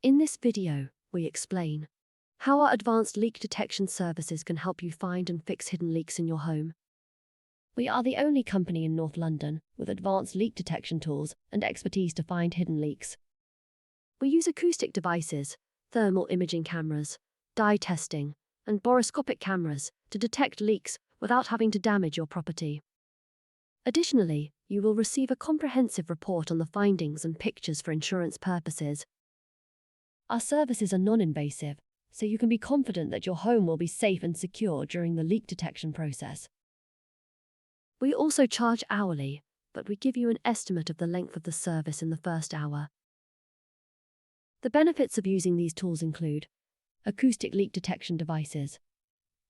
In this video, we explain how our advanced leak detection services can help you find and fix hidden leaks in your home. We are the only company in North London with advanced leak detection tools and expertise to find hidden leaks. We use acoustic devices, thermal imaging cameras, dye testing, and borescopic cameras to detect leaks without having to damage your property. Additionally, you will receive a comprehensive report on the findings and pictures for insurance purposes. Our services are non-invasive, so you can be confident that your home will be safe and secure during the leak detection process. We also charge hourly, but we give you an estimate of the length of the service in the first hour. The benefits of using these tools include acoustic leak detection devices.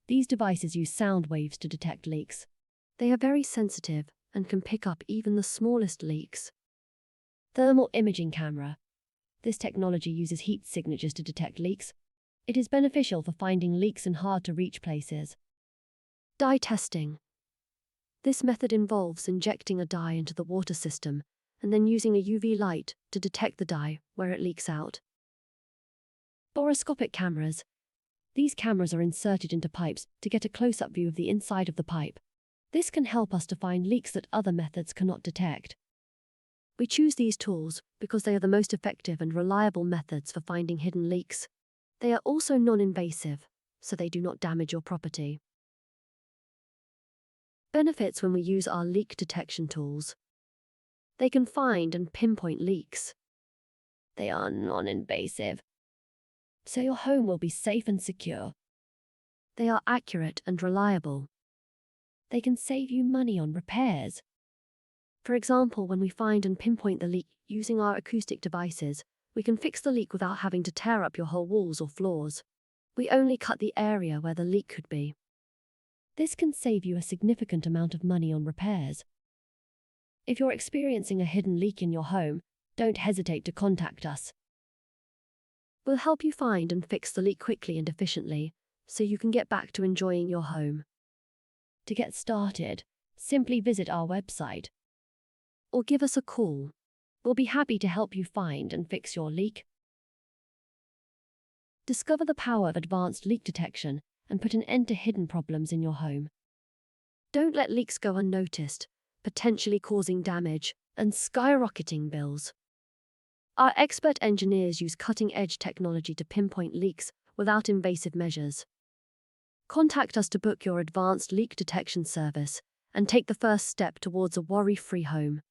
These devices use sound waves to detect leaks. They are very sensitive and can pick up even the smallest leaks. Thermal imaging camera. This technology uses heat signatures to detect leaks. It is beneficial for finding leaks in hard-to-reach places. Dye testing. This method involves injecting a dye into the water system and then using a UV light to detect the dye where it leaks out. Borescopic cameras. These cameras are inserted into pipes to get a close-up view of the inside of the pipe. This can help us to find leaks that other methods cannot detect. We choose these tools because they are the most effective and reliable methods for finding hidden leaks. They are also non-invasive, so they do not damage your property. Benefits when we use our leak detection tools. They can find and pinpoint leaks. They are non-invasive, so your home will be safe and secure. They are accurate and reliable. They can save you money on repairs. For example, when we find and pinpoint the leak using our acoustic devices, we can fix the leak without having to tear up your whole walls or floors. We only cut the area where the leak could be. This can save you a significant amount of money on repairs. If you're experiencing a hidden leak in your home, don't hesitate to contact us. We'll help you find and fix the leak quickly and efficiently, so you can get back to enjoying your home. To get started, simply visit our website or give us a call. We'll be happy to help you find and fix your leak. Discover the power of advanced leak detection and put an end to hidden problems in your home. Don't let leaks go unnoticed, potentially causing damage and skyrocketing bills. Our expert engineers use cutting-edge technology to pinpoint leaks without invasive measures. Contact us to book your advanced leak detection service and take the first step towards a worry-free home.